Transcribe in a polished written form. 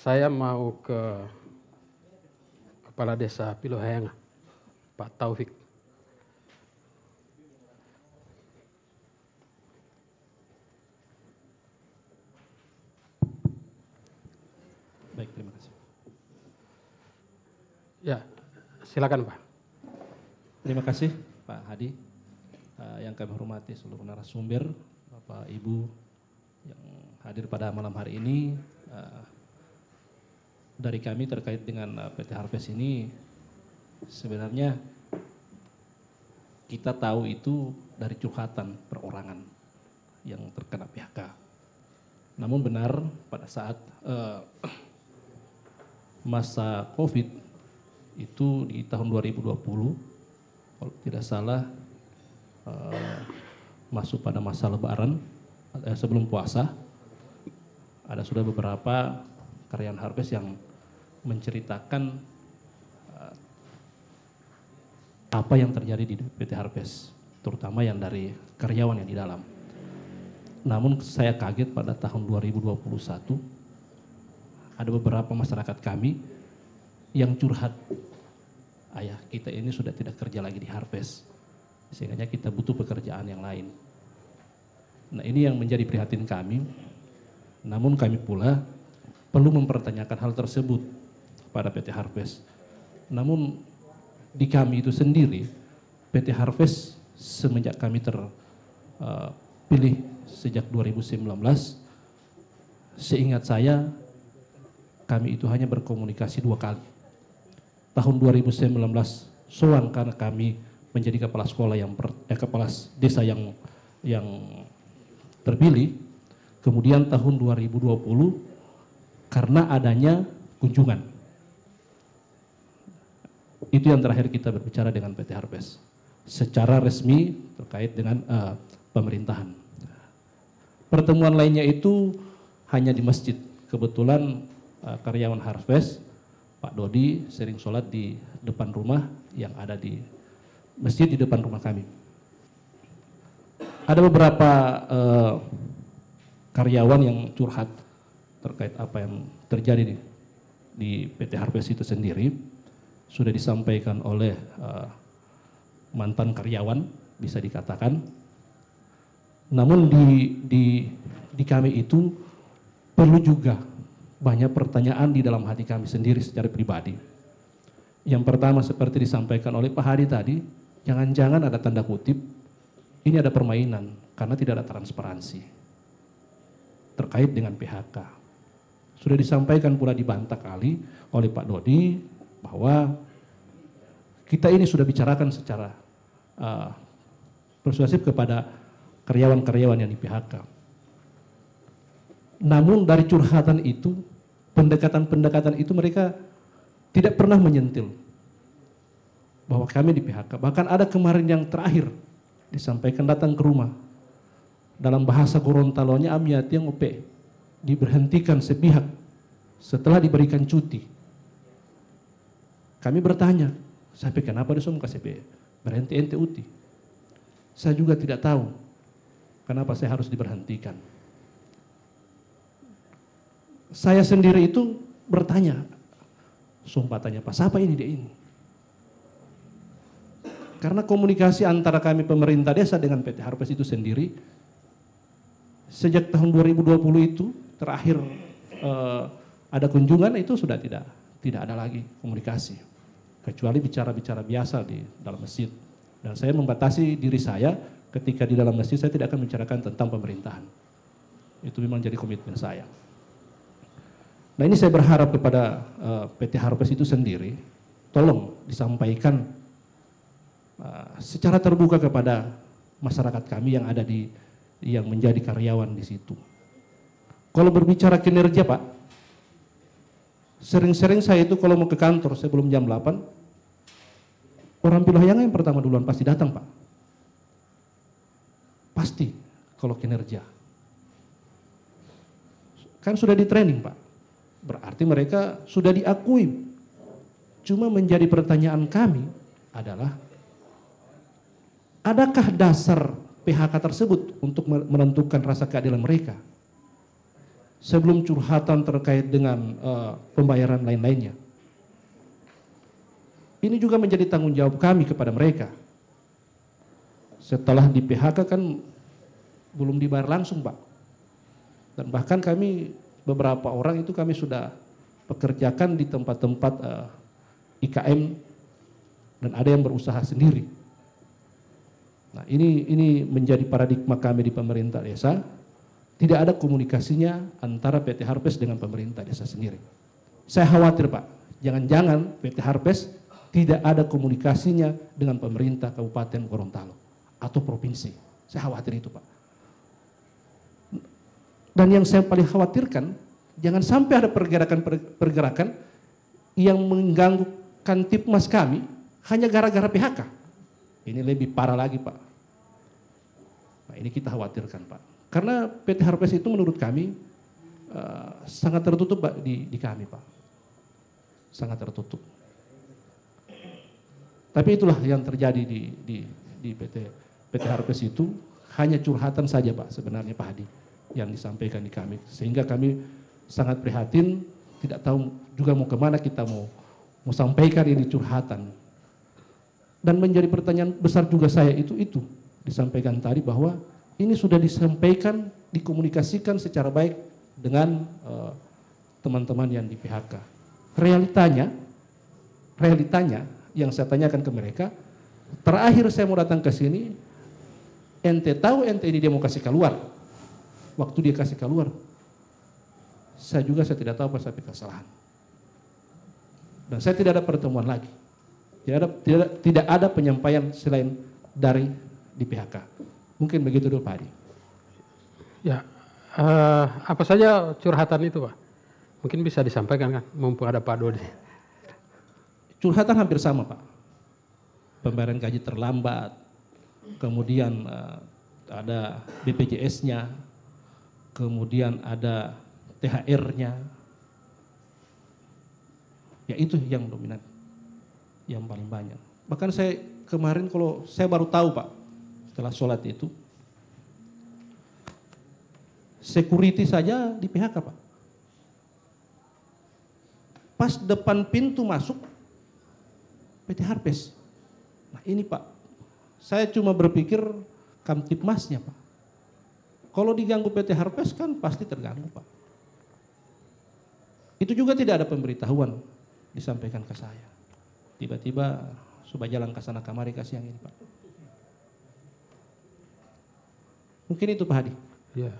Saya mau ke Kepala Desa Pilohayanga, Pak Taufik. Baik, terima kasih. Ya, silakan Pak. Terima kasih Pak Hadi, yang kami hormati seluruh narasumber, Bapak Ibu yang hadir pada malam hari ini. Dari kami terkait dengan PT Harvest ini, sebenarnya kita tahu itu dari curhatan perorangan yang terkena PHK. Namun benar pada saat masa COVID itu di tahun 2020, kalau tidak salah masuk pada masa Lebaran, sebelum puasa, ada sudah beberapa karyawan Harvest yang menceritakan apa yang terjadi di PT Harvest, terutama yang dari karyawan yang di dalam. Namun saya kaget pada tahun 2021, ada beberapa masyarakat kami yang curhat, ayah kita ini sudah tidak kerja lagi di Harvest, sehingga kita butuh pekerjaan yang lain. Nah, ini yang menjadi prihatin kami. Namun kami pula perlu mempertanyakan hal tersebut pada PT Harvest. Namun di kami itu sendiri, PT Harvest semenjak kami terpilih sejak 2019, seingat saya kami itu hanya berkomunikasi 2 kali. Tahun 2019 soal karena kami menjadi kepala sekolah kepala desa yang terpilih. Kemudian tahun 2020 karena adanya kunjungan. Itu yang terakhir kita berbicara dengan PT Harvest secara resmi terkait dengan pemerintahan. Pertemuan lainnya itu hanya di masjid. Kebetulan karyawan Harvest, Pak Dodi sering sholat di depan rumah yang ada di masjid di depan rumah kami. Ada beberapa karyawan yang curhat terkait apa yang terjadi di PT Harvest itu sendiri. Sudah disampaikan oleh mantan karyawan, bisa dikatakan. Namun di kami itu perlu juga banyak pertanyaan di dalam hati kami sendiri secara pribadi. Yang pertama seperti disampaikan oleh Pak Hadi tadi, jangan-jangan ada tanda kutip, ini ada permainan karena tidak ada transparansi terkait dengan PHK. Sudah disampaikan pula dibantah kali oleh Pak Dodi bahwa kita ini sudah bicarakan secara persuasif kepada karyawan-karyawan yang di PHK. Namun dari curhatan itu, pendekatan-pendekatan itu mereka tidak pernah menyentil bahwa kami di PHK. Bahkan ada kemarin yang terakhir disampaikan datang ke rumah. Dalam bahasa Gorontalonya Amiati yang upe diberhentikan sepihak setelah diberikan cuti. Kami bertanya, sampai kenapa dia semua KCP berhenti ente uti? Saya juga tidak tahu kenapa saya harus diberhentikan. Saya sendiri itu bertanya, sumpah tanya Pak, siapa ini dia ini? Karena komunikasi antara kami pemerintah desa dengan PT Harvest itu sendiri, sejak tahun 2020 itu terakhir ada kunjungan itu sudah tidak ada lagi komunikasi. Kecuali bicara-bicara biasa di dalam masjid. Dan saya membatasi diri saya ketika di dalam masjid saya tidak akan membicarakan tentang pemerintahan. Itu memang jadi komitmen saya. Nah, ini saya berharap kepada PT Harvest itu sendiri, tolong disampaikan secara terbuka kepada masyarakat kami yang ada yang menjadi karyawan di situ. Kalau berbicara kinerja Pak, sering-sering saya itu kalau mau ke kantor sebelum jam 8, orang Pilohayanga yang pertama duluan pasti datang Pak. Pasti kalau kinerja. Kan sudah di training Pak. Berarti mereka sudah diakui. Cuma menjadi pertanyaan kami adalah, adakah dasar PHK tersebut untuk menentukan rasa keadilan mereka? sebelum curhatan terkait dengan pembayaran lain-lainnya. Ini juga menjadi tanggung jawab kami kepada mereka. Setelah di PHK kan belum dibayar langsung, Pak. Dan bahkan kami beberapa orang itu kami sudah pekerjakan di tempat-tempat IKM dan ada yang berusaha sendiri. Nah, ini menjadi paradigma kami di pemerintah desa. Tidak ada komunikasinya antara PT Harpes dengan pemerintah desa sendiri. Saya khawatir, Pak, jangan-jangan PT Harpes tidak ada komunikasinya dengan pemerintah Kabupaten Gorontalo atau provinsi. Saya khawatir itu, Pak. Dan yang saya paling khawatirkan, jangan sampai ada pergerakan yang mengganggu Kantipmas kami hanya gara-gara PHK. Ini lebih parah lagi, Pak. Nah, ini kita khawatirkan, Pak. Karena PT Harpes itu menurut kami sangat tertutup, Pak, di kami, Pak. Sangat tertutup. Tapi itulah yang terjadi di PT Harpes itu, hanya curhatan saja, Pak, sebenarnya, Pak Hadi, yang disampaikan di kami. Sehingga kami sangat prihatin, tidak tahu juga mau kemana kita mau sampaikan ini curhatan. Dan menjadi pertanyaan besar juga saya itu disampaikan tadi bahwa ini sudah disampaikan, dikomunikasikan secara baik dengan teman-teman yang di PHK. Realitanya yang saya tanyakan ke mereka, terakhir saya mau datang ke sini, ente tahu ente ini dia mau kasih keluar. Waktu dia kasih keluar, saya tidak tahu apa sampai kesalahan. Dan saya tidak ada pertemuan lagi. Tidak ada penyampaian selain dari di PHK. Mungkin begitu dulu, Pak Hadi. Ya, apa saja curhatan itu, Pak? Mungkin bisa disampaikan kan, mumpung ada Pak Dodi. Curhatan hampir sama, Pak. Pembayaran gaji terlambat, kemudian ada BPJS-nya, kemudian ada THR-nya. Ya itu yang dominan, yang paling banyak. Bahkan saya kemarin kalau saya baru tahu, Pak, setelah sholat itu, security saja di PHK, Pak. Pas depan pintu masuk PT Harpes. Nah ini, Pak, saya cuma berpikir Kamtipmasnya, Pak. Kalau diganggu PT Harpes kan pasti terganggu, Pak. Itu juga tidak ada pemberitahuan disampaikan ke saya. Tiba-tiba coba jalan ke sana kamari kasih yang ini, Pak. Mungkin itu, Pak Hadi. Ya.